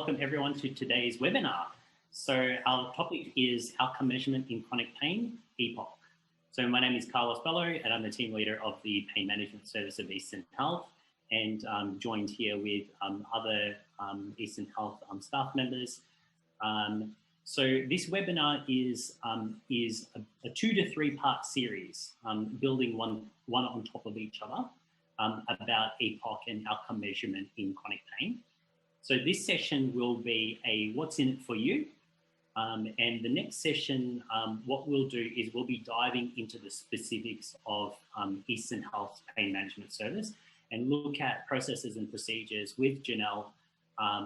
welcome everyone to today's webinar. So our topic is outcome measurement in chronic pain, ePPOC. So my name is Carlos Bello and I'm the team leader of the pain management service of Eastern Health, and I'm joined here with other Eastern Health staff members. So this webinar is a 2 to 3 part series, building one on top of each other, about ePPOC and outcome measurement in chronic pain. So this session will be a what's in it for you. And the next session, what we'll do is we'll be diving into the specifics of Eastern Health's pain management service and look at processes and procedures with Janelle,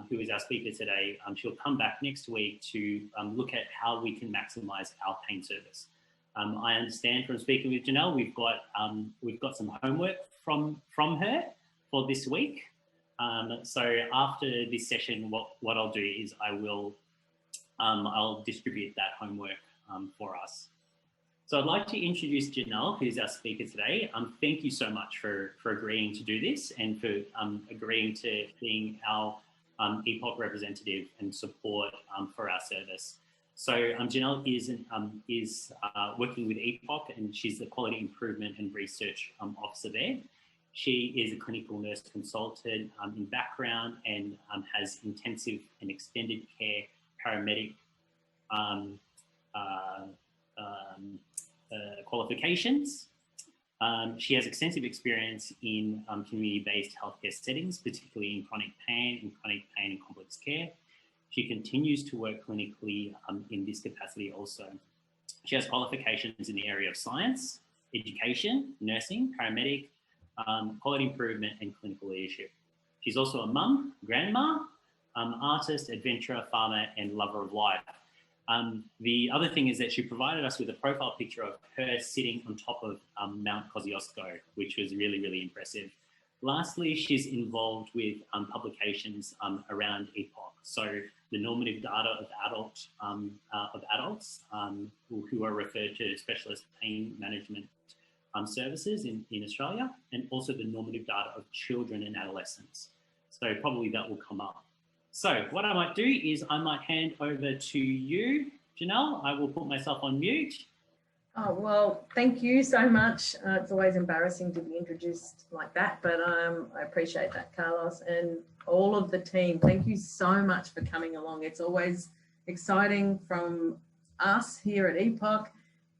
who is our speaker today. She'll come back next week to look at how we can maximize our pain service. I understand from speaking with Janelle, we've got some homework from her for this week. So after this session, what I'll do is I'll distribute that homework for us. So I'd like to introduce Janelle, who's our speaker today. Thank you so much for agreeing to do this and for agreeing to being our ePPOC representative and support for our service. So Janelle is working with ePPOC, and she's the Quality Improvement and Research Officer there. She is a clinical nurse consultant in background and has intensive and extended care paramedic qualifications. She has extensive experience in community-based healthcare settings, particularly in chronic pain and complex care. She continues to work clinically in this capacity also. She has qualifications in the area of science, education, nursing, paramedic, quality improvement and clinical leadership. She's also a mum, grandma, artist, adventurer, farmer and lover of life. The other thing is that she provided us with a profile picture of her sitting on top of Mount Kosciuszko, which was really, really impressive. Lastly, she's involved with publications around ePPOC, so the normative data of adults who are referred to as specialist pain management services in Australia, and also the normative data of children and adolescents. So probably that will come up. So what I might do is I might hand over to you, Janelle. I will put myself on mute. Oh, well, thank you so much. It's always embarrassing to be introduced like that, but I appreciate that, Carlos, and all of the team. Thank you so much for coming along. It's always exciting from us here at ePPOC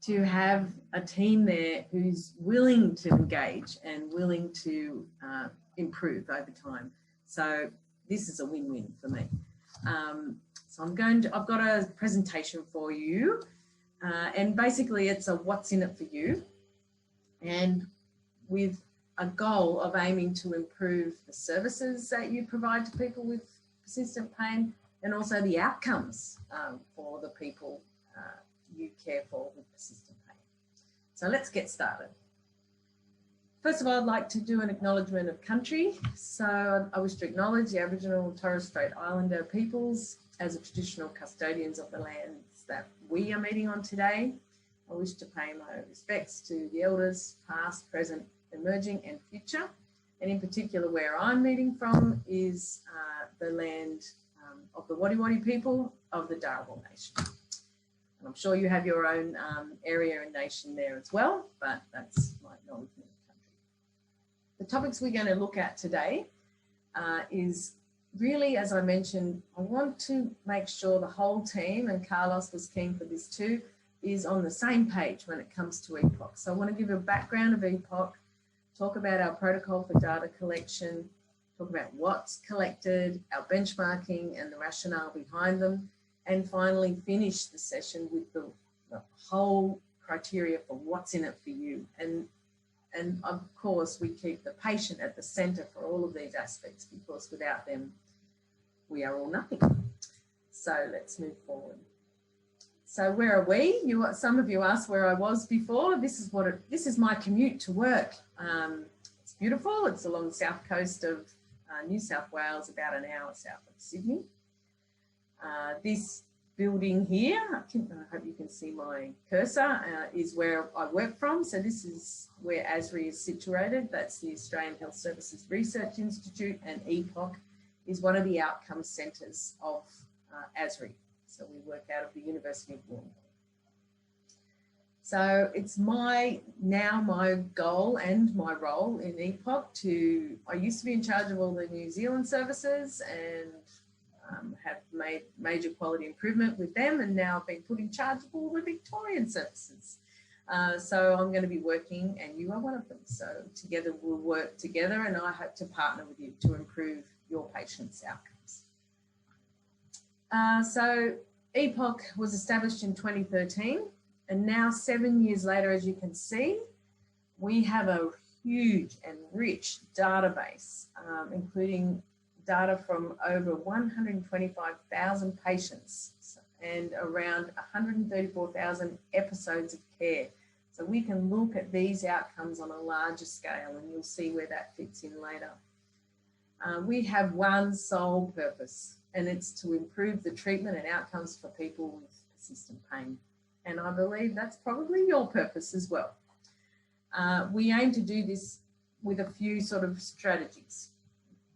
to have a team there who's willing to engage and willing to improve over time. So this is a win-win for me. So I've got a presentation for you, and basically it's a what's in it for you, and with a goal of aiming to improve the services that you provide to people with persistent pain, and also the outcomes for the people you care for with persistent pain. So let's get started. First of all, I'd like to do an acknowledgement of country. So I wish to acknowledge the Aboriginal and Torres Strait Islander peoples as the traditional custodians of the lands that we are meeting on today. I wish to pay my respects to the elders, past, present, emerging and future. And in particular, where I'm meeting from is the land of the Wadi people of the Darawal Nation. And I'm sure you have your own area and nation there as well, but that's my acknowledgement of country. The topics we're going to look at today is really, as I mentioned, I want to make sure the whole team, and Carlos was keen for this too, is on the same page when it comes to ePPOC. So I want to give you a background of ePPOC, talk about our protocol for data collection, talk about what's collected, our benchmarking and the rationale behind them, and finally finish the session with the whole criteria for what's in it for you. And of course, we keep the patient at the centre for all of these aspects, because without them, we are all nothing. So let's move forward. So where are we? Some of you asked where I was before. This is my commute to work. It's beautiful. It's along the south coast of New South Wales, about an hour south of Sydney. This building here, I hope you can see my cursor, is where I work from. So this is where ASRI is situated. That's the Australian Health Services Research Institute, and ePPOC is one of the outcome centres of ASRI. So we work out of the University of Wollongong. So it's my goal and my role in ePPOC I used to be in charge of all the New Zealand services and have made major quality improvement with them, and now I've been put in charge of all the Victorian services. So I'm going to be working, and you are one of them. So together we'll work together, and I hope to partner with you to improve your patients' outcomes. So ePPOC was established in 2013, and now 7 years later, as you can see, we have a huge and rich database, including data from over 125,000 patients and around 134,000 episodes of care. So we can look at these outcomes on a larger scale, and you'll see where that fits in later. We have one sole purpose, and it's to improve the treatment and outcomes for people with persistent pain. And I believe that's probably your purpose as well. We aim to do this with a few sort of strategies.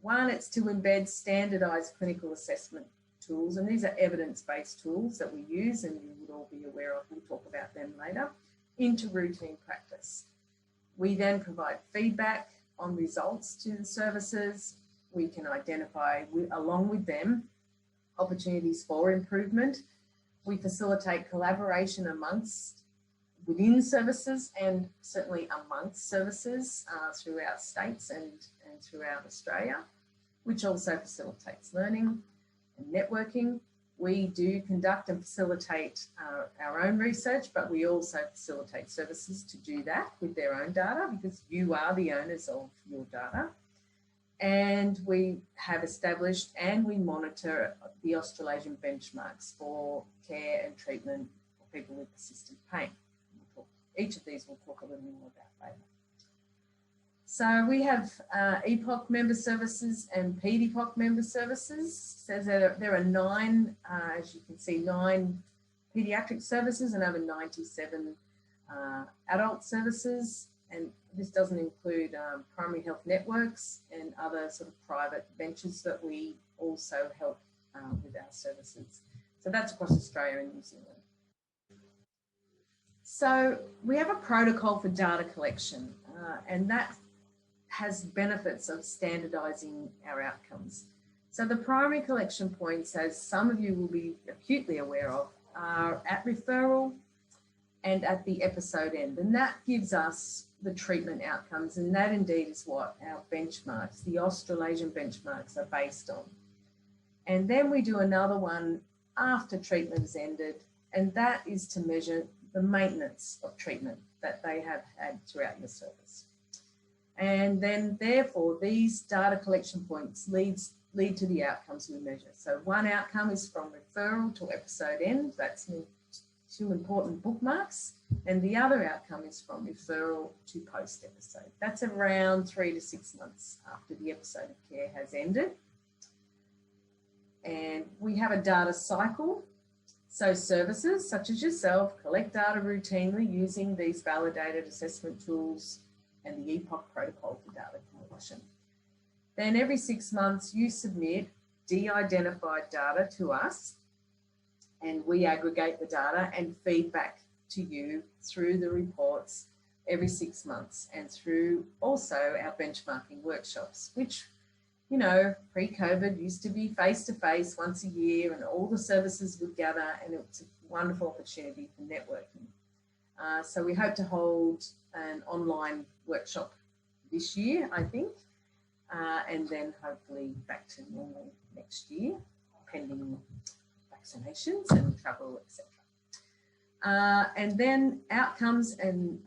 One, it's to embed standardised clinical assessment tools, and these are evidence-based tools that we use, and you would all be aware of, we'll talk about them later, into routine practice. We then provide feedback on results to the services. We can identify, along with them, opportunities for improvement. We facilitate collaboration within services and certainly amongst services throughout states and throughout Australia, which also facilitates learning and networking. We do conduct and facilitate our own research, but we also facilitate services to do that with their own data, because you are the owners of your data. And we have established and we monitor the Australasian benchmarks for care and treatment for people with persistent pain. Each of these we'll talk a little more about later. So we have ePPOC member services and PDPOC member services. So there are 9, as you can see, 9 paediatric services and over 97 adult services. And this doesn't include primary health networks and other sort of private ventures that we also help with our services. So that's across Australia and New Zealand. So we have a protocol for data collection, and that has benefits of standardising our outcomes. So the primary collection points, as some of you will be acutely aware of, are at referral and at the episode end, and that gives us the treatment outcomes, and that indeed is what our benchmarks, the Australasian benchmarks, are based on. And then we do another one after treatment has ended, and that is to measure the maintenance of treatment that they have had throughout your service. And then therefore these data collection points lead to the outcomes we measure. So one outcome is from referral to episode end, that's 2 important bookmarks, and the other outcome is from referral to post-episode. That's around 3 to 6 months after the episode of care has ended. And we have a data cycle. So services such as yourself collect data routinely using these validated assessment tools and the ePPOC protocol for data collection. Then every 6 months you submit de-identified data to us, and we aggregate the data and feedback to you through the reports every 6 months and through also our benchmarking workshops, which, you know, pre-COVID used to be face-to-face once a year, and all the services would gather, and it's a wonderful opportunity for networking. So we hope to hold an online workshop this year, I think, and then hopefully back to normal next year, pending vaccinations and travel, etc. And then outcomes and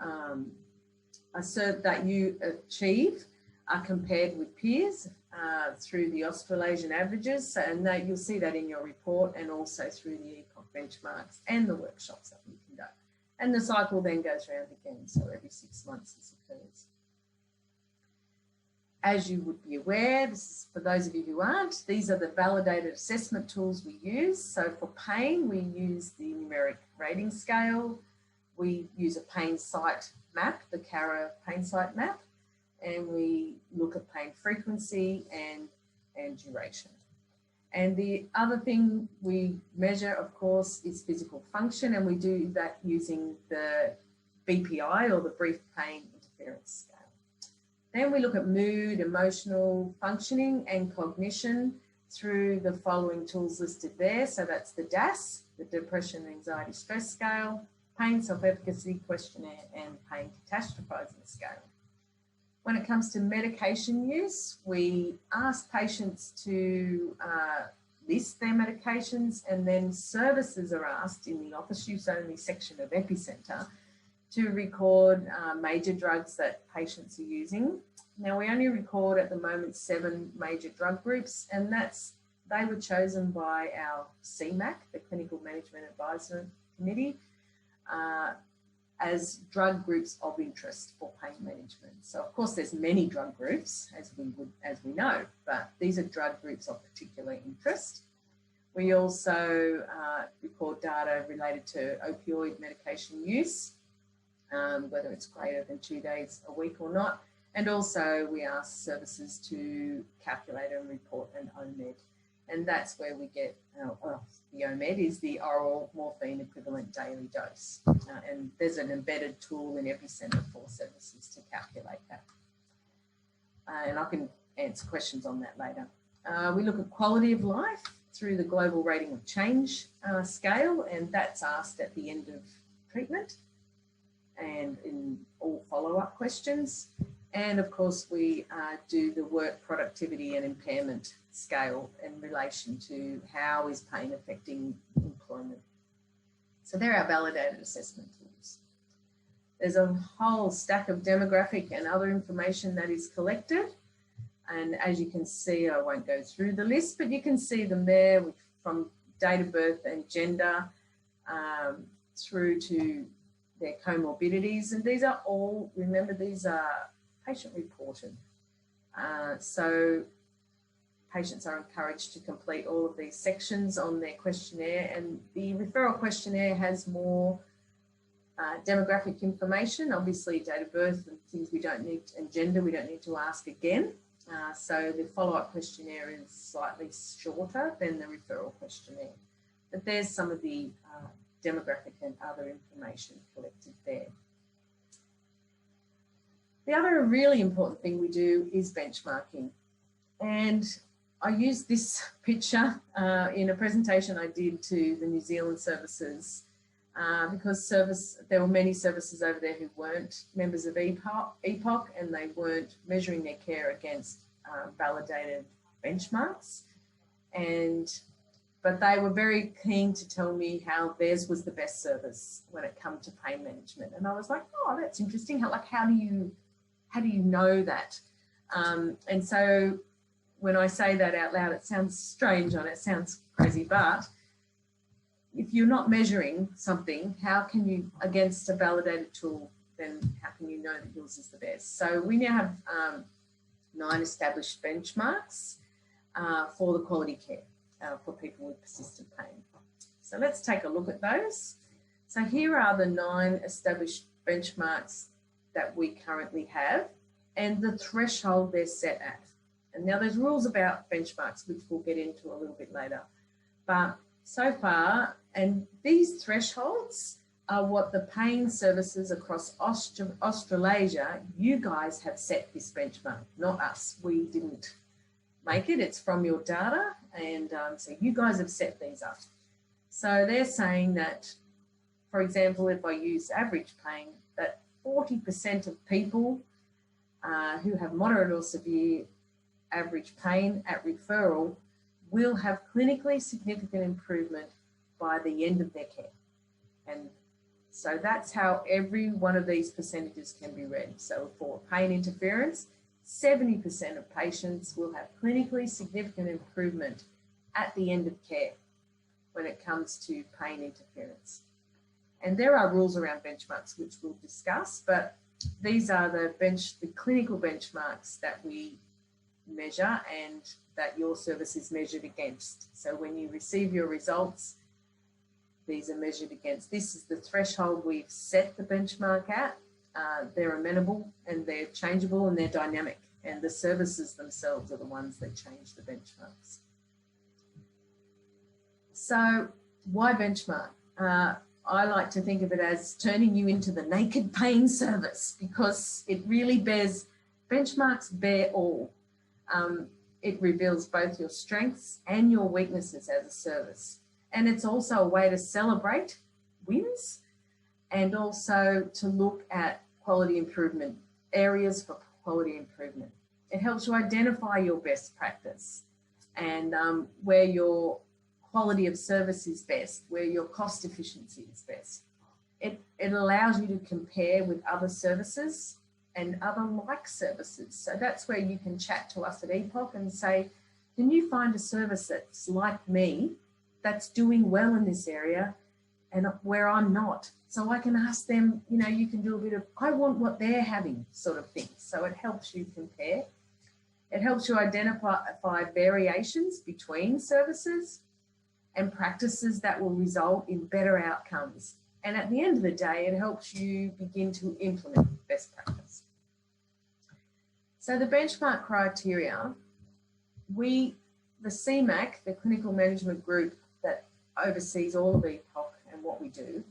that you achieve are compared with peers through the Australasian averages, and that you'll see that in your report, and also through the ePPOC benchmarks and the workshops that we conduct. And the cycle then goes around again, so every 6 months this occurs. As you would be aware, this is for those of you who aren't, these are the validated assessment tools we use. So for pain, we use the numeric rating scale. We use a pain site map, the CARA pain site map, and we look at pain frequency and duration. And the other thing we measure, of course, is physical function, and we do that using the BPI, or the Brief Pain Interference Scale. Then we look at mood, emotional functioning and cognition through the following tools listed there. So that's the DASS, the Depression, Anxiety, Stress Scale, Pain Self-Efficacy Questionnaire, and Pain Catastrophizing Scale. When it comes to medication use, we ask patients to list their medications, and then services are asked in the office use only section of Epicenter to record major drugs that patients are using. Now, we only record at the moment 7 major drug groups, and they were chosen by our CMAC, the Clinical Management Advisory Committee, as drug groups of interest for pain management. So of course there's many drug groups, as we know, but these are drug groups of particular interest. We also record data related to opioid medication use, whether it's greater than 2 days a week or not. And also we ask services to calculate and report an OMED. And that's where we get, the OMED is the oral morphine equivalent daily dose. And there's an embedded tool in Epicenter for services to calculate that. And I can answer questions on that later. We look at quality of life through the Global Rating of Change scale, and that's asked at the end of treatment and in all follow-up questions. And of course, we do the work productivity and impairment scale in relation to how is pain affecting employment. So they're our validated assessment tools. There's a whole stack of demographic and other information that is collected. And as you can see, I won't go through the list, but you can see them there from date of birth and gender through to their comorbidities. And these are all, remember, these are patient reported. So patients are encouraged to complete all of these sections on their questionnaire, and the referral questionnaire has more demographic information, obviously date of birth and things we don't need, and gender we don't need to ask again. So the follow-up questionnaire is slightly shorter than the referral questionnaire. But there's some of the demographic and other information collected there. The other really important thing we do is benchmarking. And I used this picture in a presentation I did to the New Zealand services because there were many services over there who weren't members of ePPOC, and they weren't measuring their care against validated benchmarks. But they were very keen to tell me how theirs was the best service when it comes to pain management. And I was like, oh, that's interesting. How do you know that? And so when I say that out loud, it sounds strange and it sounds crazy, but if you're not measuring something, how can you, against a validated tool, then how can you know that yours is the best? So we now have 9 established benchmarks for the quality care for people with persistent pain. So let's take a look at those. So here are the 9 established benchmarks that we currently have and the threshold they're set at. And now there's rules about benchmarks, which we'll get into a little bit later. But so far, and these thresholds are what the pain services across Australasia, you guys have set this benchmark, not us. We didn't make it, it's from your data. And so you guys have set these up. So they're saying that, for example, if I use average pain, that 40% of people who have moderate or severe average pain at referral will have clinically significant improvement by the end of their care. And so that's how every one of these percentages can be read. So for pain interference, 70% of patients will have clinically significant improvement at the end of care when it comes to pain interference. And there are rules around benchmarks, which we'll discuss, but these are the clinical benchmarks that we measure and that your service is measured against. So when you receive your results, these are measured against. This is the threshold we've set the benchmark at. They're amenable and they're changeable and they're dynamic, and the services themselves are the ones that change the benchmarks. So why benchmark? I like to think of it as turning you into the naked pain service, because it really bears, benchmarks bear all. It reveals both your strengths and your weaknesses as a service. And it's also a way to celebrate wins and also to look at quality improvement, areas for quality improvement. It helps you identify your best practice and where your quality of service is best, where your cost efficiency is best. It allows you to compare with other services and other like services. So that's where you can chat to us at ePPOC and say, can you find a service that's like me, that's doing well in this area and where I'm not? So I can ask them, you know, you can do a bit of, I want what they're having sort of thing. So it helps you compare. It helps you identify variations between services and practices that will result in better outcomes. And at the end of the day, it helps you begin to implement best practice. So the benchmark criteria, the CMAC, the Clinical Management Group that oversees all of ePPOC and what we do,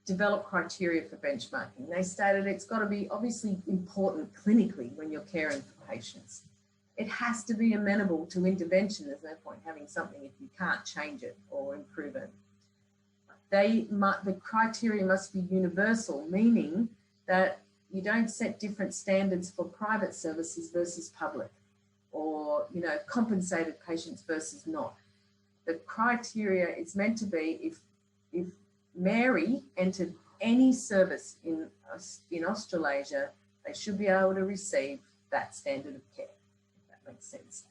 develop criteria for benchmarking. They stated it's got to be obviously important clinically when you're caring for patients. It has to be amenable to intervention. There's no point having something if you can't change it or improve it. The criteria must be universal, meaning that you don't set different standards for private services versus public, or, you know, compensated patients versus not. The criteria is meant to be if Mary entered any service in Australasia, they should be able to receive that standard of care, if that makes sense.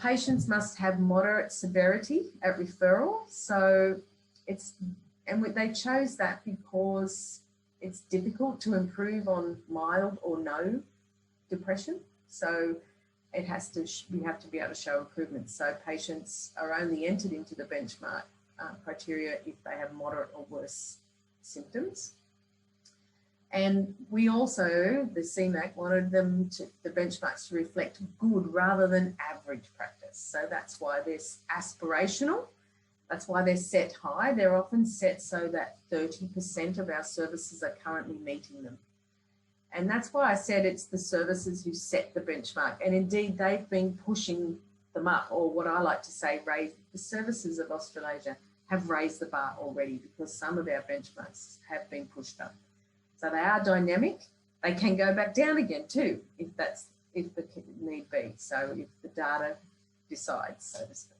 Patients must have moderate severity at referral. So they chose that because it's difficult to improve on mild or no depression. So we have to be able to show improvement. So patients are only entered into the benchmark criteria if they have moderate or worse symptoms. And we also, the CMAC, wanted the benchmarks to reflect good rather than average practice. So that's why they're aspirational. That's why they're set high. They're often set so that 30% of our services are currently meeting them. And that's why I said it's the services who set the benchmark. And indeed, they've been pushing them up, or what I like to say, the services of Australasia have raised the bar already, because some of our benchmarks have been pushed up. So they are dynamic. They can go back down again too, if the need be. So if the data decides, so to speak.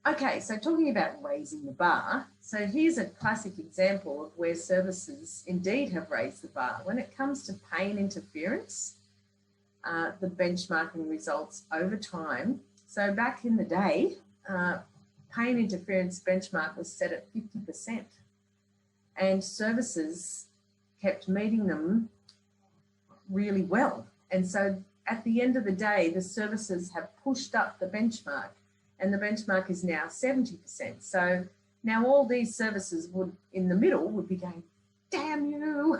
Okay, so talking about raising the bar, so here's a classic example of where services indeed have raised the bar. When it comes to pain interference, the benchmarking results over time. So back in the day, pain interference benchmark was set at 50%, and services kept meeting them really well. And so at the end of the day, the services have pushed up the benchmark, and the benchmark is now 70%. So now all these services in the middle would be going, damn you,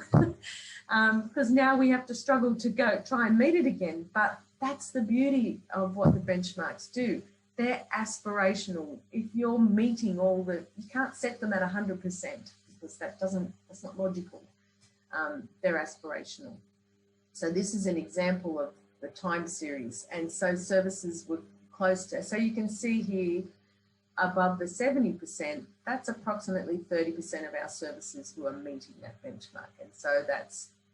because now we have to struggle to try and meet it again. But that's the beauty of what the benchmarks do. They're aspirational. If you're meeting you can't set them at 100% because that's not logical. They're aspirational. So this is an example of the time series. And so services were close to, so you can see here above the 70%, that's approximately 30% of our services who are meeting that benchmark. And so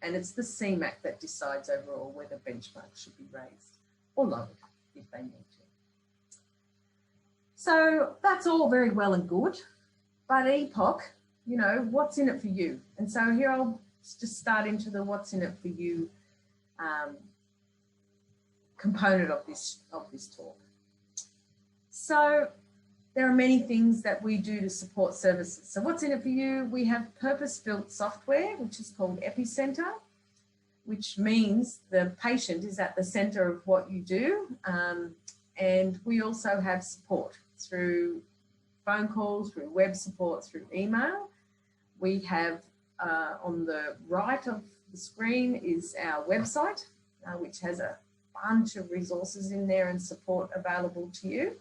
it's the CMAC that decides overall whether benchmarks should be raised or lowered if they need to. So that's all very well and good, but ePPOC, you know, what's in it for you? And so here I'll just start into the what's in it for you component of this talk. So there are many things that we do to support services. So what's in it for you? We have purpose-built software, which is called Epicenter, which means the patient is at the center of what you do. And we also have support through phone calls, through web support, through email. We have on the right of the screen is our website, which has a bunch of resources in there and support available to you.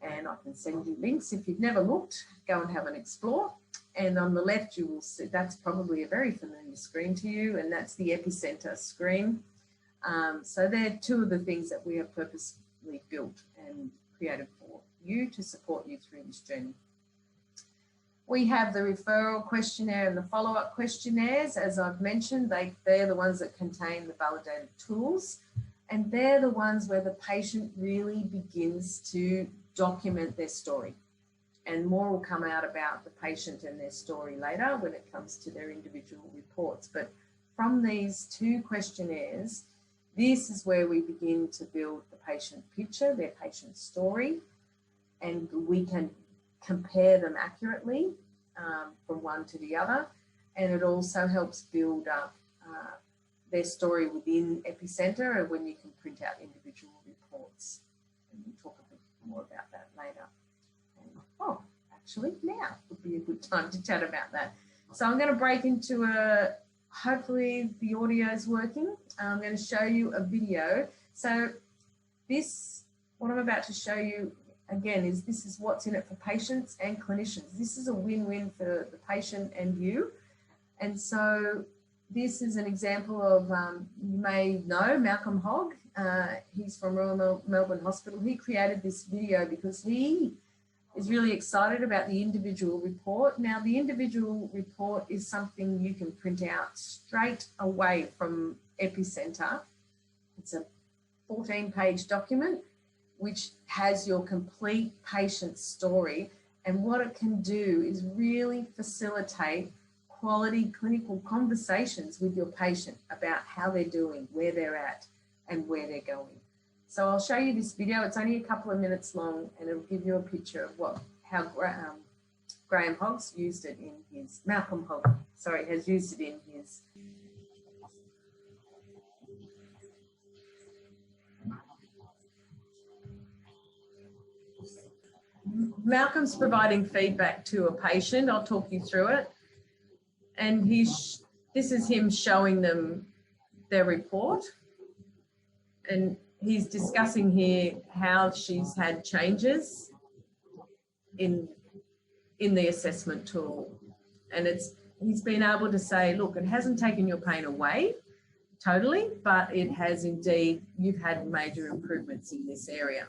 And I can send you links. If you've never looked, go and have an explore. And on the left, you will see that's probably a very familiar screen to you, and that's the Epicenter screen. So they're two of the things that we have purposely built and created for you to support you through this journey. We have the referral questionnaire and the follow-up questionnaires. As I've mentioned, they're the ones that contain the validated tools, and they're the ones where the patient really begins to document their story. And more will come out about the patient and their story later when it comes to their individual reports. But from these two questionnaires, this is where we begin to build the patient picture, their patient story, and we can compare them accurately from one to the other. And it also helps build up their story within Epicenter, and when you can print out individual reports. And we'll talk a bit more about that later. Oh, actually now would be a good time to chat about that. So I'm going to break into hopefully the audio is working. I'm going to show you a video. So what I'm about to show you again this is what's in it for patients and clinicians. This is a win-win for the patient and you. And so this is an example of, you may know Malcolm Hogg. He's from Royal Melbourne Hospital. He created this video because he is really excited about the individual report. Now, the individual report is something you can print out straight away from Epicenter. It's a 14-page document which has your complete patient story. And what it can do is really facilitate quality clinical conversations with your patient about how they're doing, where they're at, and where they're going. So I'll show you this video. It's only a couple of minutes long, and it'll give you a picture of how Graham Hogg's used it in his, Malcolm Hogg, sorry, has used it in his. Malcolm's providing feedback to a patient. I'll talk you through it. And this is him showing them their report. And he's discussing here how she's had changes in the assessment tool. And he's been able to say, look, it hasn't taken your pain away totally, but it has indeed, you've had major improvements in this area.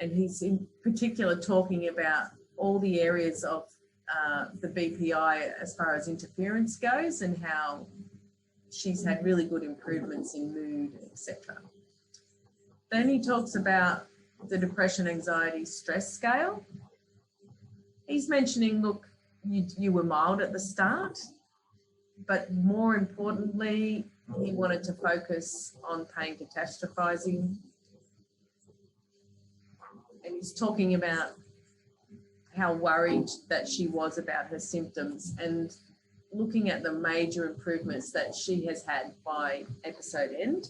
And he's in particular talking about all the areas of the BPI as far as interference goes and how she's had really good improvements in mood, etc. Then he talks about the depression, anxiety, stress scale. He's mentioning, look, you were mild at the start, but more importantly, he wanted to focus on pain catastrophizing. And he's talking about how worried that she was about her symptoms and looking at the major improvements that she has had by episode end,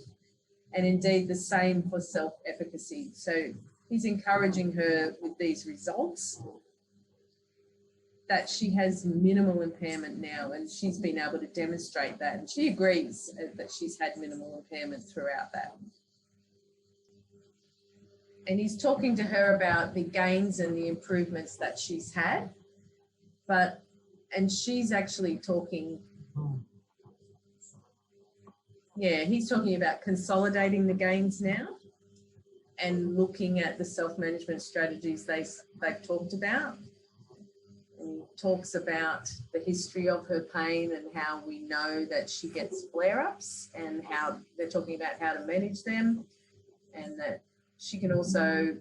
and indeed the same for self-efficacy. So he's encouraging her with these results that she has minimal impairment now, and she's been able to demonstrate that, and she agrees that she's had minimal impairment throughout that. And he's talking to her about the gains and the improvements that she's had, and she's actually talking, he's talking about consolidating the gains now and looking at the self-management strategies they've talked about. And he talks about the history of her pain and how we know that she gets flare-ups and how they're talking about how to manage them, and that she can also,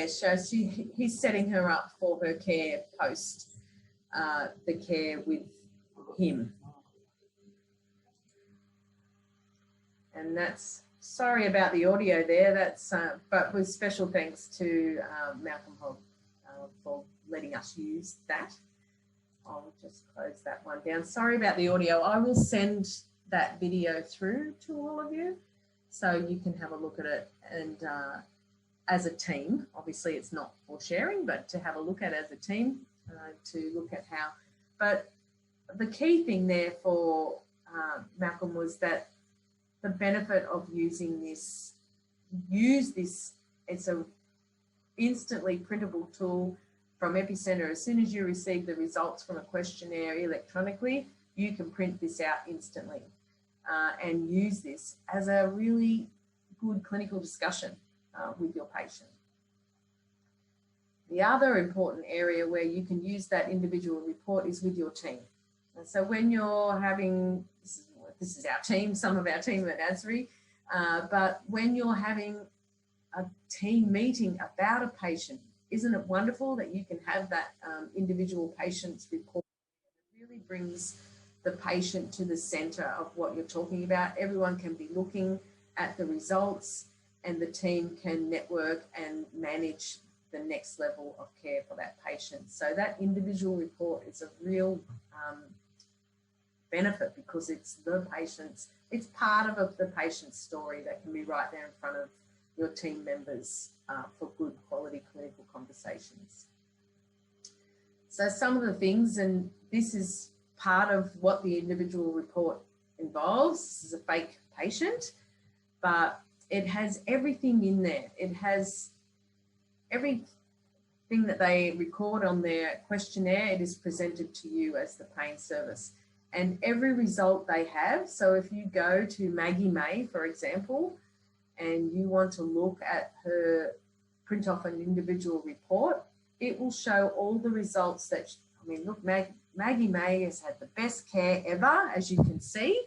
so he's setting her up for her care post the care with him. And that's, sorry about the audio there, that's, but with special thanks to Malcolm Hogg for letting us use that. I'll just close that one down. Sorry about the audio. I will send that video through to all of you so you can have a look at it, and as a team, obviously it's not for sharing, but to have a look at as a team, to look at how, but the key thing there for Malcolm, was that the benefit of using this, use this, it's a instantly printable tool from Epicenter. As soon as you receive the results from a questionnaire electronically, you can print this out instantly and use this as a really good clinical discussion with your patient. The other important area where you can use that individual report is with your team. And so when you're having, this is our team, some of our team at ASRI, but when you're having a team meeting about a patient, isn't it wonderful that you can have that individual patient's report? It really brings the patient to the center of what you're talking about. Everyone can be looking at the results and the team can network and manage the next level of care for that patient. So that individual report is a real benefit because it's the patient's, it's part of the patient's story that can be right there in front of your team members for good quality clinical conversations. So some of the things, and this is part of what the individual report involves. This is a fake patient, but it has everything in there. It has everything that they record on their questionnaire. It is presented to you as the pain service. And every result they have, so if you go to Maggie May, for example, and you want to look at her print off an individual report, it will show all the results that, I mean, look, Maggie May has had the best care ever, as you can see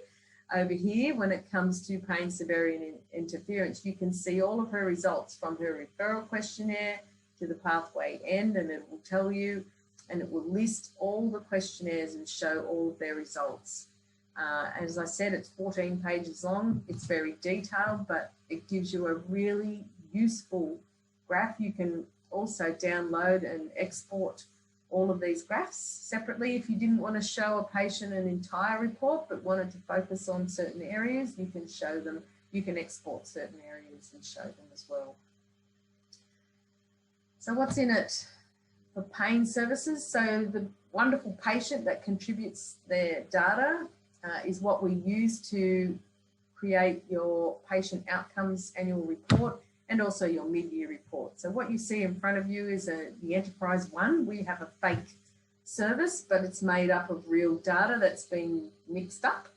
over here when it comes to pain severity and interference. You can see all of her results from her referral questionnaire to the pathway end, and it will tell you, and it will list all the questionnaires and show all of their results. As I said, it's 14 pages long. It's very detailed, but it gives you a really useful graph. You can also download and export all of these graphs separately. If you didn't want to show a patient an entire report, but wanted to focus on certain areas, you can show them, you can export certain areas and show them as well. So what's in it for pain services? So the wonderful patient that contributes their data is what we use to create your patient outcomes annual report and also your mid-year report. So what you see in front of you is the Enterprise One. We have a fake service, but it's made up of real data that's been mixed up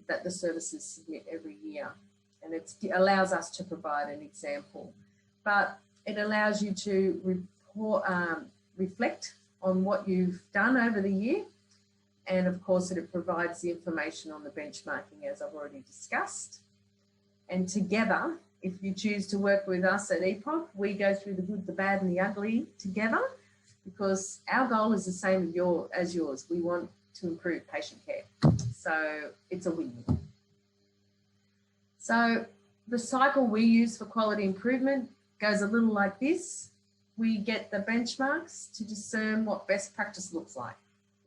that the services submit every year. And it allows us to provide an example. But it allows you to report, reflect on what you've done over the year. And of course, it provides the information on the benchmarking, as I've already discussed. And together, if you choose to work with us at ePPOC, we go through the good, the bad, and the ugly together, because our goal is the same as yours. We want to improve patient care. So it's a win-win. So the cycle we use for quality improvement goes a little like this. We get the benchmarks to discern what best practice looks like,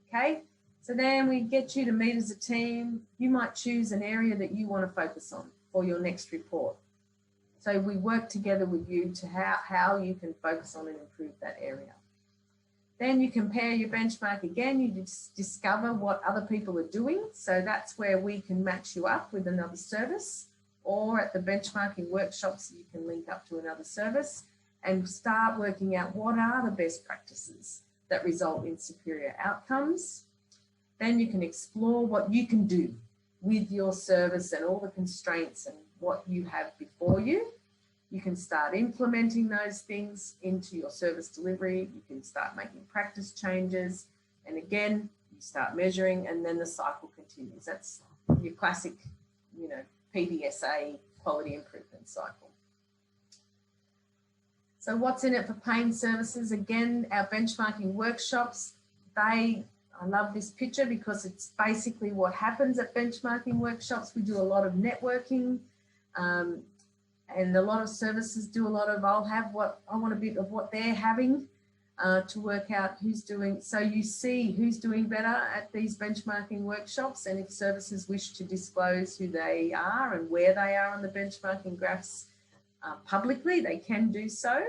okay? So then we get you to meet as a team. You might choose an area that you want to focus on for your next report. So we work together with you to how you can focus on and improve that area. Then you compare your benchmark again. You just discover what other people are doing. So that's where we can match you up with another service, or at the benchmarking workshops, you can link up to another service and start working out what are the best practices that result in superior outcomes. Then you can explore what you can do with your service and all the constraints and what you have before you. You can start implementing those things into your service delivery. You can start making practice changes. And again, you start measuring, and then the cycle continues. That's your classic, PDSA quality improvement cycle. So what's in it for pain services? Again, our benchmarking workshops, I love this picture because it's basically what happens at benchmarking workshops. We do a lot of networking, and a lot of services do a lot of, I want a bit of what they're having to work out who's doing. So you see who's doing better at these benchmarking workshops, and if services wish to disclose who they are and where they are on the benchmarking graphs publicly, they can do so.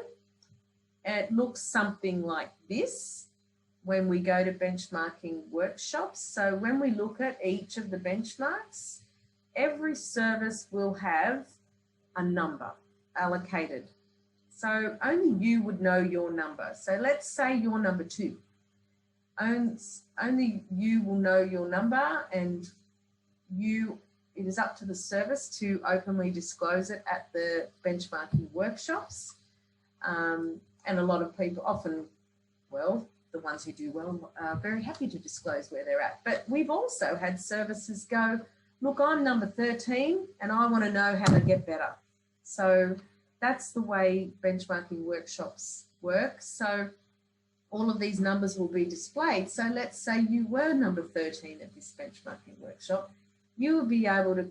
It looks something like this, when we go to benchmarking workshops. So when we look at each of the benchmarks, every service will have a number allocated. So only you would know your number. So let's say you're number 2. Only you will know your number, and it is up to the service to openly disclose it at the benchmarking workshops. And a lot of people often, well, the ones who do well are very happy to disclose where they're at. But we've also had services go, look, I'm number 13 and I want to know how to get better. So that's the way benchmarking workshops work. So all of these numbers will be displayed. So let's say you were number 13 at this benchmarking workshop. You will be able to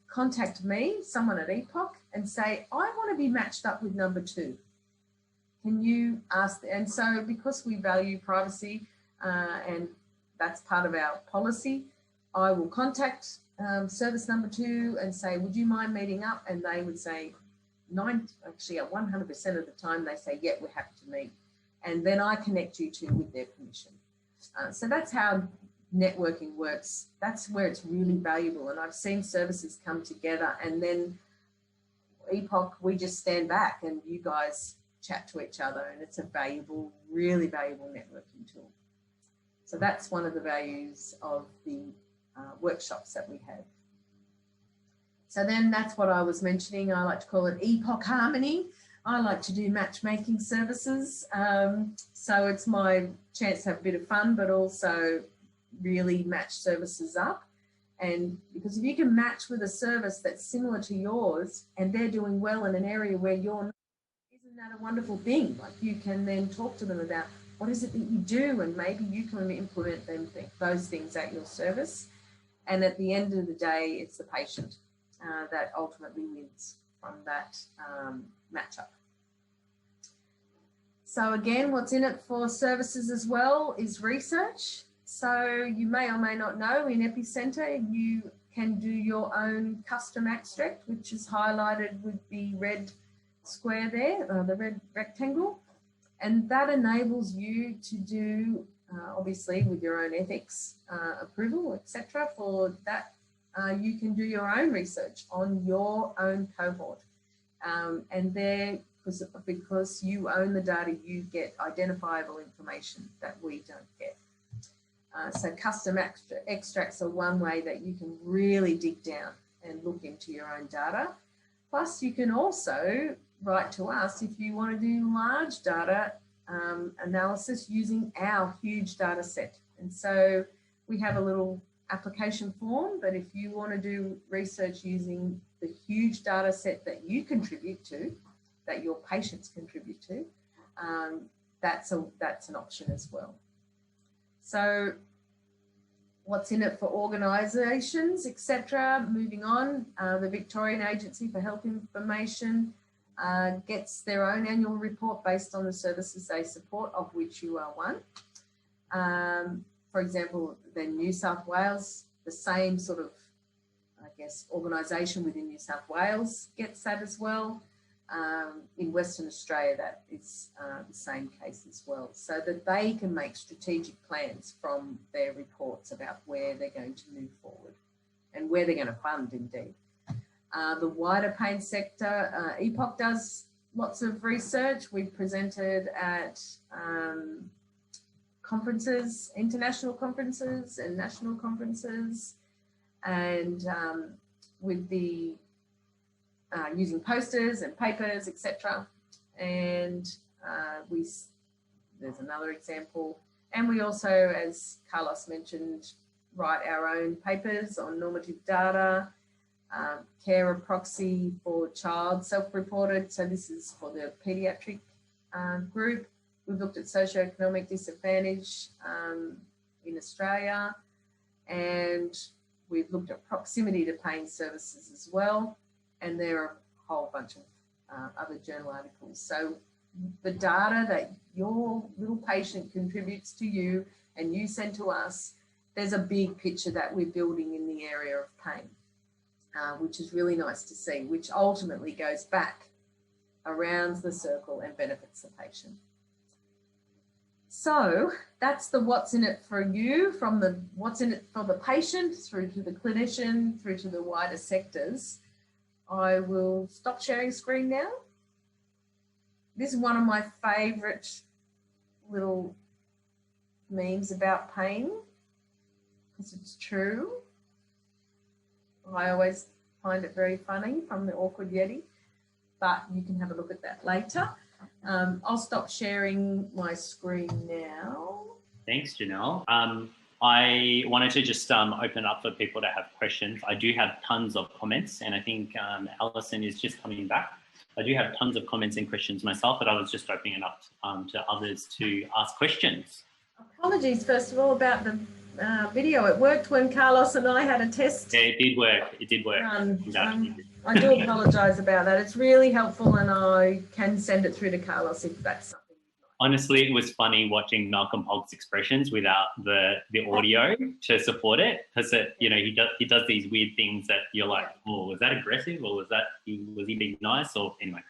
contact me, someone at ePPOC, and say, I want to be matched up with number 2. Can you ask? And so because we value privacy and that's part of our policy, I will contact service number 2 and say, would you mind meeting up? And they would say, 100% of the time they say, yeah, we're happy to meet. And then I connect you two with their permission. So that's how networking works. That's where it's really valuable. And I've seen services come together, and then ePPOC, we just stand back and you guys chat to each other, and it's a valuable, really valuable networking tool. So that's one of the values of the workshops that we have. So then that's what I was mentioning. I like to call it ePPOC Harmony. I like to do matchmaking services. So it's my chance to have a bit of fun, but also really match services up. And because if you can match with a service that's similar to yours and they're doing well in an area where you're not, isn't that a wonderful thing? Like, you can then talk to them about what is it that you do, and maybe you can implement those things at your service. And at the end of the day, it's the patient that ultimately wins from that matchup. So again, what's in it for services as well is research. So you may or may not know, in Epicenter, you can do your own custom abstract, which is highlighted with the red square there, the red rectangle. And that enables you to do, obviously with your own ethics approval, etc. For that, you can do your own research on your own cohort. And there, because you own the data, you get identifiable information that we don't get. So custom extracts are one way that you can really dig down and look into your own data. Plus, you can also write to us if you want to do large data analysis using our huge data set. And so we have a little application form, but if you want to do research using the huge data set that you contribute to, that your patients contribute to, that's an option as well. So what's in it for organisations, etc. Moving on, the Victorian Agency for Health Information gets their own annual report based on the services they support, of which you are one. For example, then New South Wales, the same sort of, I guess, organisation within New South Wales gets that as well. In Western Australia, that is the same case as well, so that they can make strategic plans from their reports about where they're going to move forward and where they're going to fund, indeed. The wider pain sector, ePPOC does lots of research. We've presented at conferences, international conferences and national conferences, and with the using posters and papers, etc. And there's another example. And we also, as Carlos mentioned, write our own papers on normative data, care of proxy for child self-reported. So this is for the paediatric group. We've looked at socioeconomic disadvantage in Australia, and we've looked at proximity to pain services as well. And there are a whole bunch of other journal articles. So the data that your little patient contributes to you and you send to us, there's a big picture that we're building in the area of pain, which is really nice to see, which ultimately goes back around the circle and benefits the patient. So that's the what's in it for you, from the what's in it for the patient through to the clinician, through to the wider sectors. I will stop sharing screen now. This is one of my favorite little memes about pain, because it's true. I always find it very funny, from the Awkward Yeti, but you can have a look at that later. I'll stop sharing my screen now. Thanks, Janelle. I wanted to just open up for people to have questions. I do have tons of comments, and I think Alison is just coming back. I do have tons of comments and questions myself, but I was just opening it up to others to ask questions. Apologies, first of all, about the video. It worked when Carlos and I had a test. Yeah, it did work. It did work. I do apologise about that. It's really helpful, and I can send it through to Carlos if that's something. Honestly, it was funny watching Malcolm Hogg's expressions without the audio to support it, because he does these weird things that you're like, oh, was that aggressive, or was he being nice, or anyway.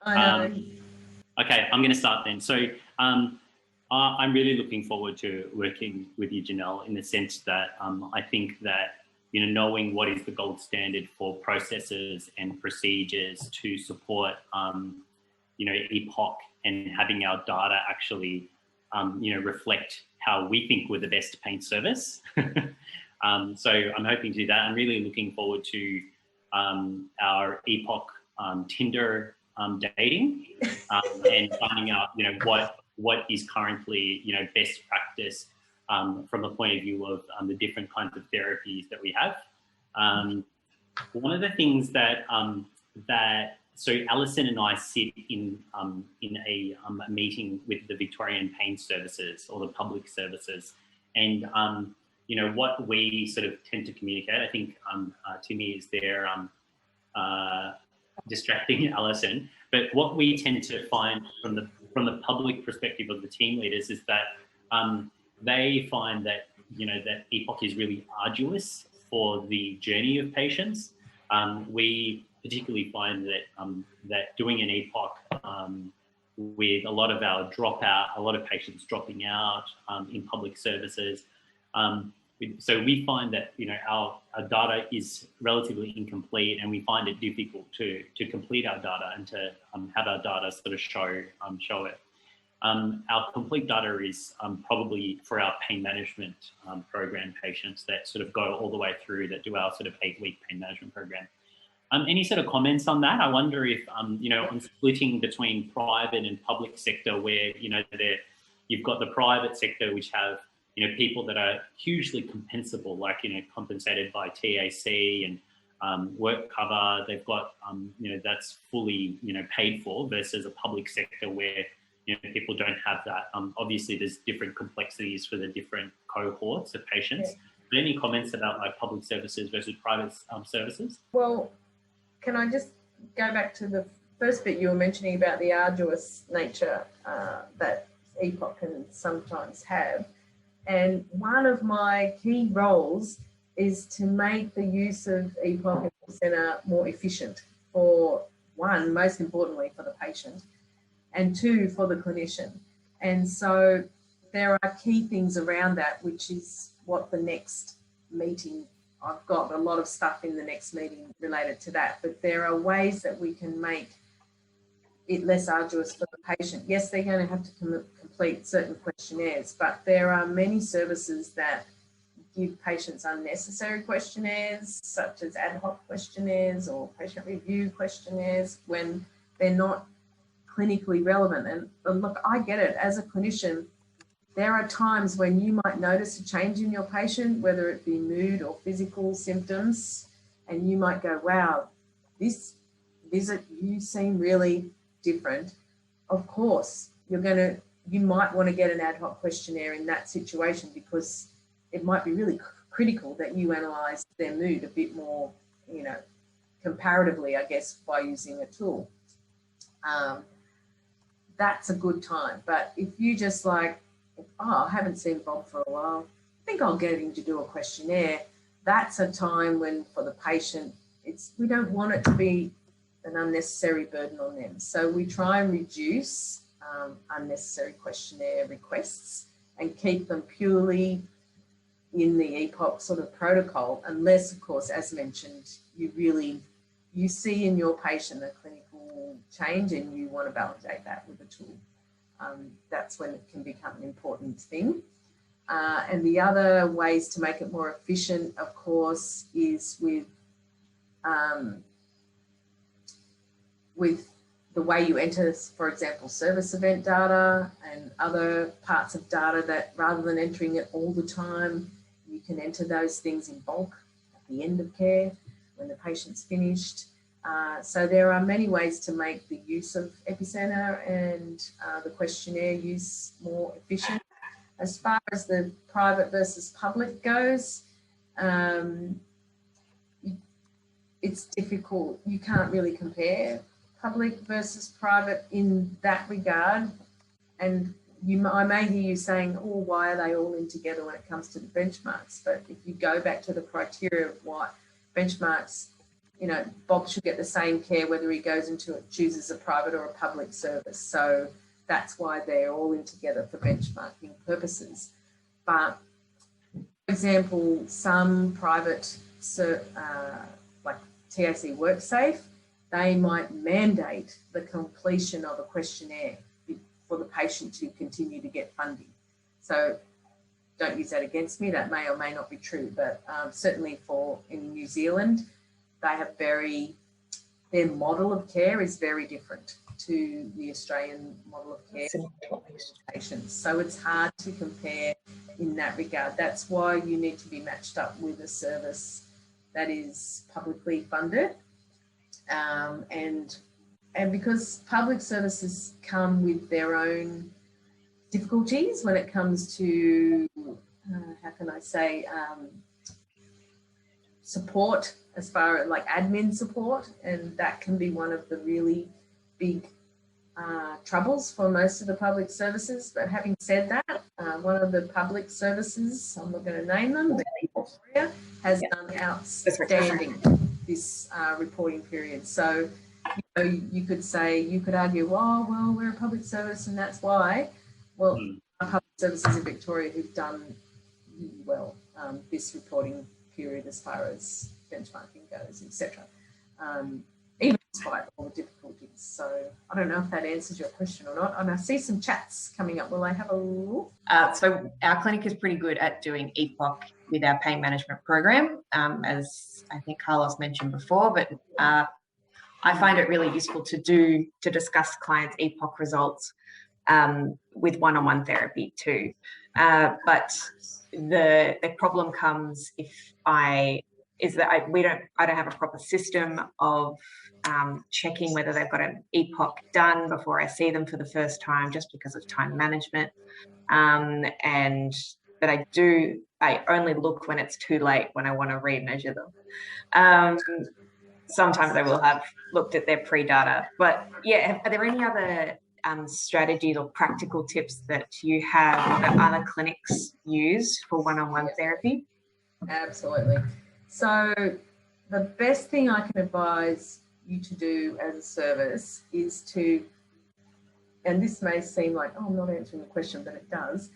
I know. Okay, I'm going to start then. So I'm really looking forward to working with you, Janelle, in the sense that I think that knowing what is the gold standard for processes and procedures to support ePOC, and having our data actually, reflect how we think we're the best pain service. So I'm hoping to do that. I'm really looking forward to our ePOC Tinder dating and finding out, what is currently, best practice from the point of view of the different kinds of therapies that we have. One of the things that so Alison and I sit in a meeting with the Victorian Pain Services, or the public services, and what we sort of tend to communicate. I think Timmy is there distracting Alison, but what we tend to find from the public perspective of the team leaders is that they find that that ePOC is really arduous for the journey of patients. We particularly find that doing an ePOC with a lot of our dropout, a lot of patients dropping out in public services. So we find that our data is relatively incomplete, and we find it difficult to complete our data and to have our data sort of show it. Our complete data is probably for our pain management program patients that sort of go all the way through, that do our sort of 8-week pain management program. Any sort of comments on that? I wonder if, on splitting between private and public sector, where, you've got the private sector, which have, people that are hugely compensable, like, compensated by TAC and work cover. They've got, that's fully, paid for, versus a public sector where, people don't have that. Obviously, there's different complexities for the different cohorts of patients. Yeah. But any comments about like public services versus private services? Well, can I just go back to the first bit you were mentioning about the arduous nature that ePOC can sometimes have? And one of my key roles is to make the use of ePOC in the centre more efficient, for one, most importantly for the patient, and two, for the clinician. And so there are key things around that, which is what the next meeting, I've got a lot of stuff in the next meeting related to that, but there are ways that we can make it less arduous for the patient. Yes, they're going to have to complete certain questionnaires, but there are many services that give patients unnecessary questionnaires, such as ad hoc questionnaires or patient review questionnaires, when they're not clinically relevant. And look, I get it. As a clinician, there are times when you might notice a change in your patient, whether it be mood or physical symptoms, and you might go, wow, this visit, you seem really different. Of course, you might want to get an ad hoc questionnaire in that situation, because it might be really critical that you analyse their mood a bit more, comparatively, I guess, by using a tool. That's a good time. But if you just like, oh, I haven't seen Bob for a while, I think I'll get him to do a questionnaire, that's a time when, for the patient, we don't want it to be an unnecessary burden on them. So we try and reduce unnecessary questionnaire requests and keep them purely in the ePPOC sort of protocol, unless, of course, as mentioned, you see in your patient a clinical change and you want to validate that with a tool. That's when it can become an important thing. And the other ways to make it more efficient, of course, is with the way you enter, for example, service event data and other parts of data that rather than entering it all the time, you can enter those things in bulk at the end of care when the patient's finished. So there are many ways to make the use of Epicenter and the questionnaire use more efficient. As far as the private versus public goes, it's difficult. You can't really compare public versus private in that regard. And I may hear you saying, oh, why are they all in together when it comes to the benchmarks? But if you go back to the criteria of what benchmarks, you know, Bob should get the same care whether he goes into it, chooses a private or a public service. So that's why they're all in together for benchmarking purposes. But for example, some private, like TAC WorkSafe, they might mandate the completion of a questionnaire for the patient to continue to get funding. So don't use that against me. That may or may not be true, but certainly in New Zealand, they have their model of care is very different to the Australian model of care for patients. So it's hard to compare in that regard. That's why you need to be matched up with a service that is publicly funded. And because public services come with their own difficulties when it comes to, how can I say, support as far as like admin support, and that can be one of the really big troubles for most of the public services. But having said that, one of the public services, I'm not going to name them, but Victoria has done outstanding this reporting period. So you could say, you could argue, oh, well, we're a public service and that's why. Well, our public services in Victoria who've done really well this reporting period as far as benchmarking goes, etc. Even despite all the difficulties. So I don't know if that answers your question or not. And I see some chats coming up. Will I have a look? So our clinic is pretty good at doing ePPOC with our pain management program, as I think Carlos mentioned before, but I find it really useful to discuss clients' ePPOC results with one-on-one therapy too. But the problem comes I don't have a proper system of checking whether they've got an ePPOC done before I see them for the first time, just because of time management. But I only look when it's too late, when I want to remeasure them. Sometimes I will have looked at their pre-data, but yeah, are there any other strategies or practical tips that you have that other clinics use for one-on-one therapy? Absolutely. So the best thing I can advise you to do as a service is to, and this may seem like, oh, I'm not answering the question, but it does,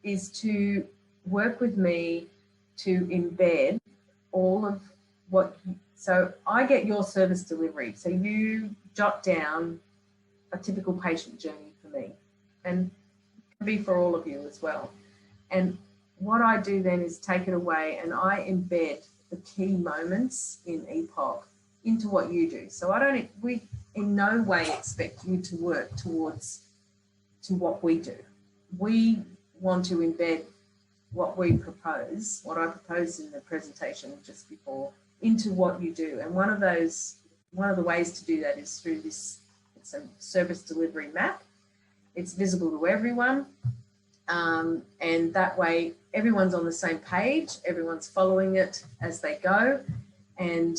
is to work with me to embed all of what, so I get your service delivery. So you jot down a typical patient journey for me, and it can be for all of you as well. And what I do then is take it away and I embed the key moments in ePPOC into what you do. So we in no way expect you to work to what we do. We want to embed what I proposed in the presentation just before, into what you do. And one of the ways to do that is through this, it's a service delivery map. It's visible to everyone. And that way everyone's on the same page, everyone's following it as they go, and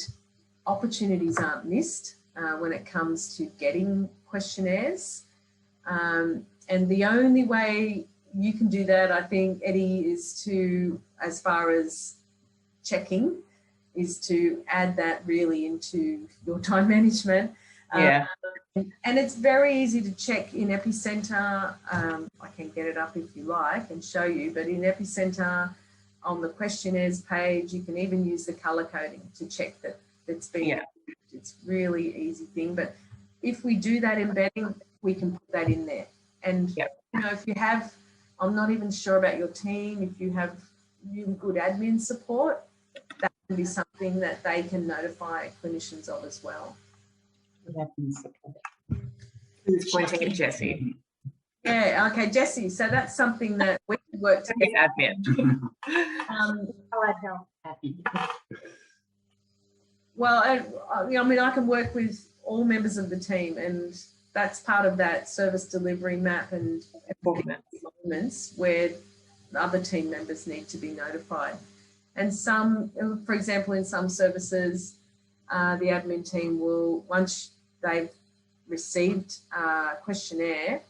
opportunities aren't missed when it comes to getting questionnaires. And the only way you can do that, I think, Eddie, is to, as far as checking, is to add that really into your time management. Yeah. And it's very easy to check in Epicenter. I can get it up if you like and show you, but in Epicenter on the questionnaires page, you can even use the color coding to check that it's been, Yeah. it's really easy thing. But if we do that embedding, we can put that in there. And, Yep. you know, if you have, I'm not even sure about your team, if you have really good admin support, that can be something that they can notify clinicians of as well. Who's pointing at Jessie? Yeah, okay, Jessie. So that's something that we could work together. Admin. I'll add help. Well, I mean, I can work with all members of the team, and that's part of that service delivery map and moments where other team members need to be notified. And some, for example, in some services, the admin team will, once they've received a questionnaire,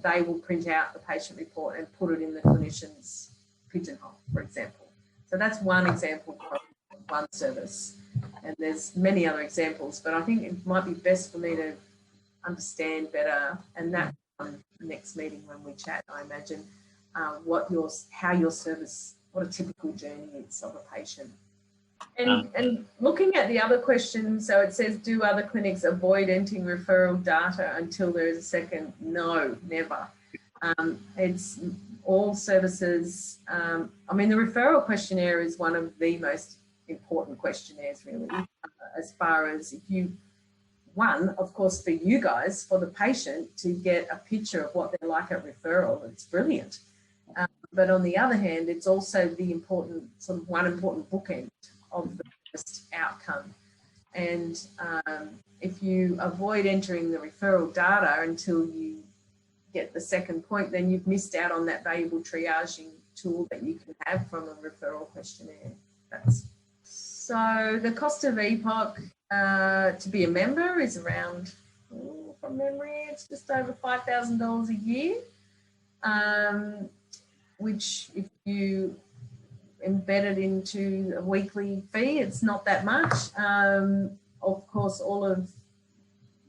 they will print out the patient report and put it in the clinician's pigeonhole, for example. So that's one example from one service. And there's many other examples, but I think it might be best for me to understand better, and that on the next meeting when we chat, I imagine, how your service, what a typical journey is of a patient. And looking at the other question, so it says, do other clinics avoid entering referral data until there is a second? No, never. It's all services. I mean, the referral questionnaire is one of the most important questionnaires, really, as far as if you, one, of course, for you guys, for the patient to get a picture of what they're like at referral, it's brilliant. But on the other hand, it's also the important, sort of one important bookend of the first outcome. And if you avoid entering the referral data until you get the second point, then you've missed out on that valuable triaging tool that you can have from a referral questionnaire. So the cost of ePPOC to be a member is around, from memory, it's just over $5,000 a year, which if you embed it into a weekly fee, it's not that much. Of course, all of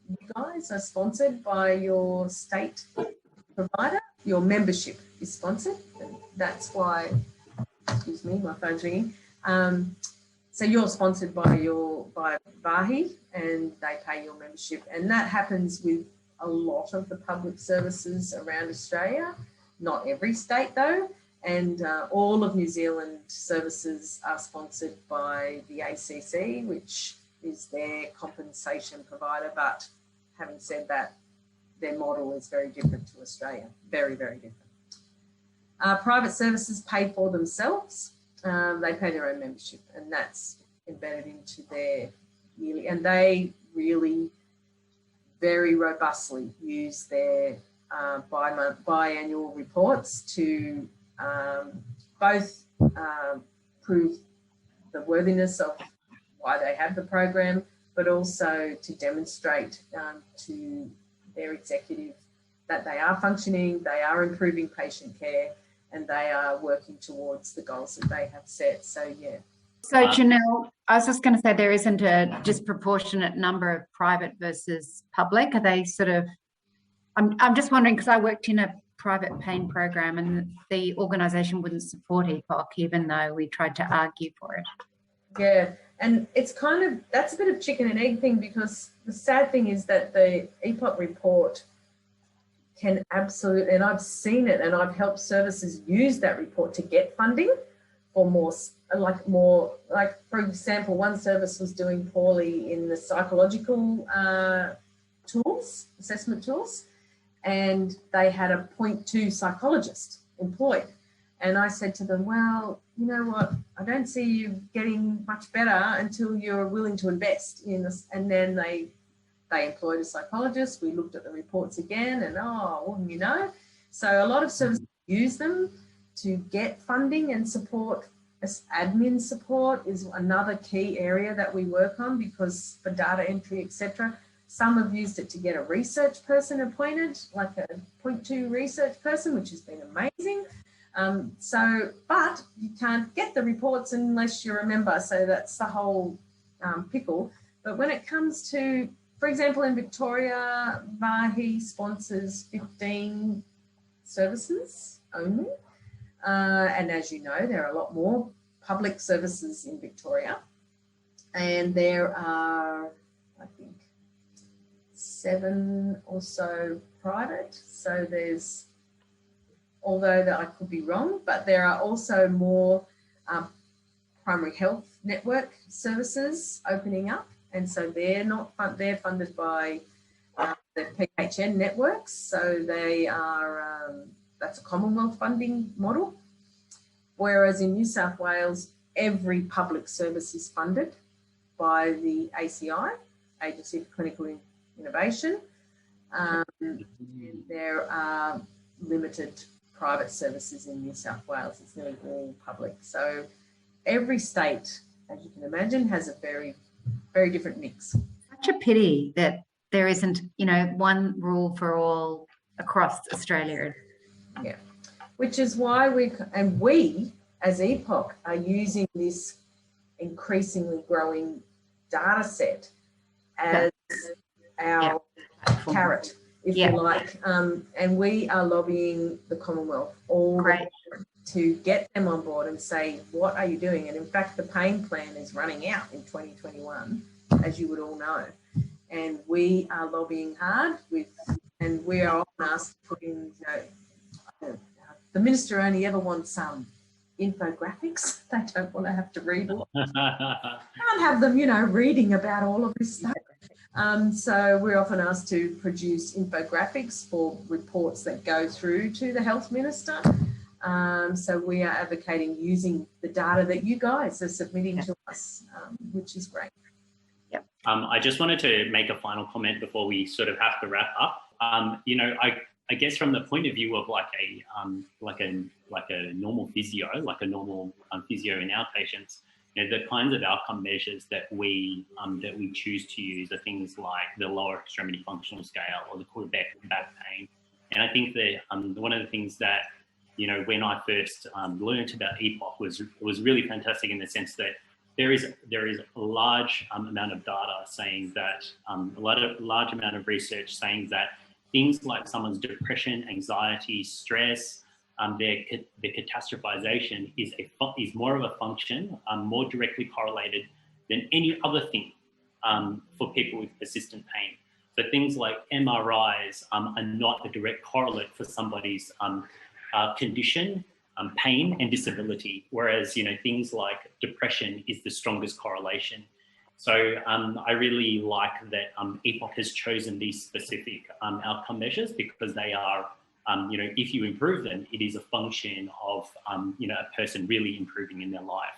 you guys are sponsored by your state provider. Your membership is sponsored. And that's why, excuse me, my phone's ringing. So you're sponsored by VAHI, and they pay your membership. And that happens with a lot of the public services around Australia, not every state though. And all of New Zealand services are sponsored by the ACC, which is their compensation provider. But having said that, their model is very different to Australia, very, very different. Private services pay for themselves. They pay their own membership, and that's embedded into their yearly, and they really very robustly use their biannual reports to both prove the worthiness of why they have the program, but also to demonstrate to their executive that they are functioning, they are improving patient care, and they are working towards the goals that they have set. So, yeah. So, Janelle, I was just going to say there isn't a disproportionate number of private versus public. Are they sort of, I'm just wondering, because I worked in a private pain program and the organisation wouldn't support ePPOC, even though we tried to argue for it. Yeah, and it's kind of, that's a bit of chicken and egg thing, because the sad thing is that the ePPOC report can absolutely, and I've seen it, and I've helped services use that report to get funding for more, for example, one service was doing poorly in the psychological tools, assessment tools, and they had a 0.2 psychologist employed. And I said to them, well, you know what, I don't see you getting much better until you're willing to invest in this. And then they employed a psychologist. We looked at the reports again, and wouldn't you know? So a lot of services use them to get funding and support. As admin support is another key area that we work on, because for data entry, etc. Some have used it to get a research person appointed, like a 0.2 research person, which has been amazing. But you can't get the reports unless you're a member. So that's the whole pickle. But when it comes to For example, in Victoria, Vahi sponsors 15 services only. And as you know, there are a lot more public services in Victoria. And there are, I think, 7 or so private. So there's, although that I could be wrong, but there are also more primary health network services opening up. And so they're funded by the PHN networks. So they are, that's a Commonwealth funding model. Whereas in New South Wales, every public service is funded by the ACI, Agency for Clinical Innovation. And there are limited private services in New South Wales. It's nearly all public. So every state, as you can imagine, has a very, very different mix. Such a pity that there isn't, one rule for all across Australia. Yeah, which is why we as ePPOC are using this increasingly growing data set as our carrot, if you like. And we are lobbying the Commonwealth all the time to get them on board and say, what are you doing? And in fact, the pain plan is running out in 2021, as you would all know. And we are lobbying hard and we are often asked to put in, the minister only ever wants infographics. They don't want to have to read all. Can't have them, reading about all of this stuff. So we're often asked to produce infographics for reports that go through to the health minister. So we are advocating using the data that you guys are submitting to us, which is great. I just wanted to make a final comment before we sort of have to wrap up. I guess from the point of view of like a normal physio, like a normal physio in our patients, the kinds of outcome measures that we choose to use are things like the lower extremity functional scale or the Quebec back pain. And I think that one of the things that when I first learned about ePPOC was really fantastic in the sense that there is a large amount of data saying that large amount of research saying that things like someone's depression, anxiety, stress, their catastrophization is more of a function, more directly correlated than any other thing for people with persistent pain. So things like MRIs are not a direct correlate for somebody's condition, pain and disability, whereas things like depression is the strongest correlation. So I really like that ePPOC has chosen these specific outcome measures because they are, if you improve them, it is a function of, a person really improving in their life.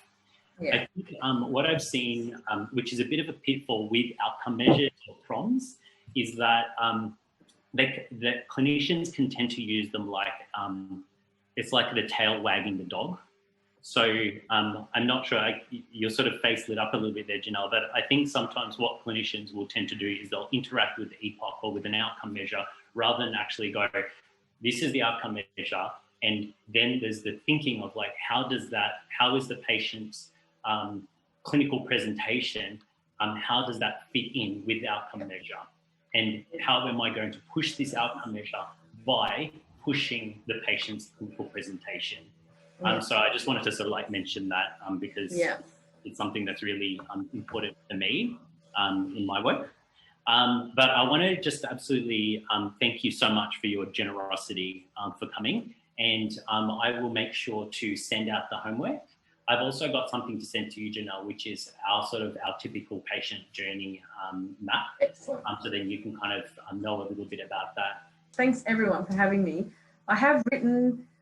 Yeah. I think what I've seen, which is a bit of a pitfall with outcome measures or PROMs, is that that clinicians can tend to use them like, it's like the tail wagging the dog. So I'm not sure, your sort of face lit up a little bit there, Janelle, but I think sometimes what clinicians will tend to do is they'll interact with the ePPOC or with an outcome measure rather than actually go, this is the outcome measure. And then there's the thinking of like, how is the patient's clinical presentation, how does that fit in with the outcome measure? And how am I going to push this outcome measure by pushing the patient's clinical presentation? So I just wanted to sort of like mention that because it's something that's really important for me in my work. But I want to just absolutely thank you so much for your generosity for coming, and I will make sure to send out the homework. I've also got something to send to you, Janelle, which is our typical patient journey map. Excellent. So then you can kind of know a little bit about that. Thanks everyone for having me.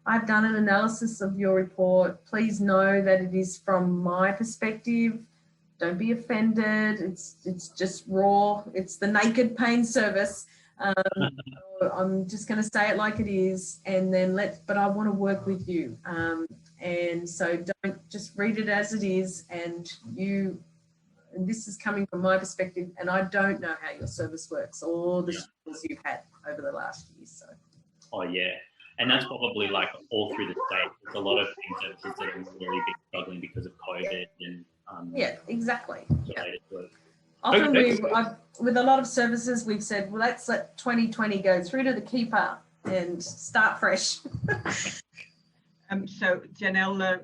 I've done an analysis of your report. Please know that it is from my perspective. Don't be offended. It's just raw. It's the naked pain service. I'm just going to say it like it is, and then but I want to work with you. And so don't just read it as it is. And this is coming from my perspective, and I don't know how your service works or the struggles you've had over the last year. So. Oh yeah. And that's probably like all through the state. There's a lot of pain services that have really been struggling because of COVID and yeah, exactly. Yeah. Often Okay. with a lot of services, we've said, well, let's let 2020 go through to the keeper and start fresh. So Janelle,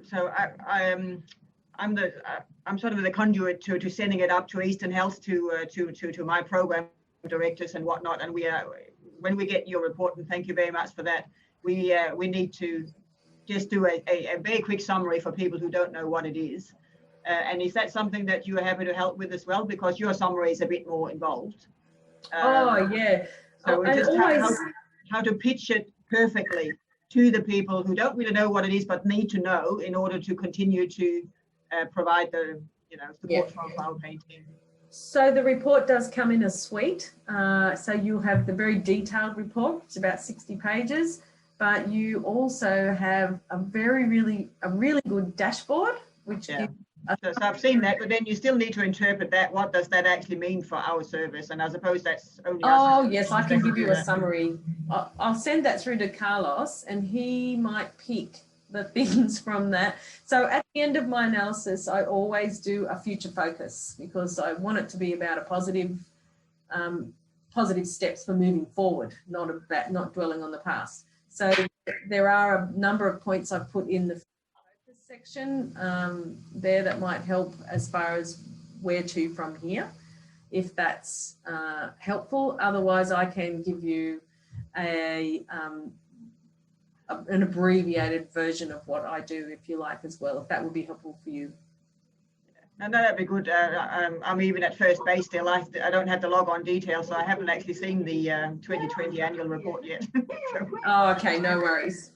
I'm sort of the conduit to sending it up to Eastern Health to my program directors and whatnot. And when we get your report, and thank you very much for that, we need to just do a very quick summary for people who don't know what it is. And is that something that you are happy to help with as well? Because your summary is a bit more involved. Oh, yeah. So And just always, how to pitch it perfectly to the people who don't really know what it is, but need to know in order to continue to provide the support for our pain team. so the report does come in a suite. So you'll have the very detailed report. It's about 60 pages, but you also have a really good dashboard, which Yeah. gives So I've seen that, but then you still need to interpret that. What does that actually mean for our service? And I suppose that's only us. Oh, yes, I can give you a that. summary. I'll send that through to Carlos and he might pick the things from that. So at the end of my analysis, I always do a future focus because I want it to be about a positive steps for moving forward, not dwelling on the past. So there are a number of points I've put in the focus section there that might help as far as where to from here, if that's helpful. Otherwise, I can give you an abbreviated version of what I do, if you like, as well, if that would be helpful for you. No, that'd be good. I'm even at first base still. I don't have the log on details, so I haven't actually seen the 2020 annual report yet. Oh, okay, no worries.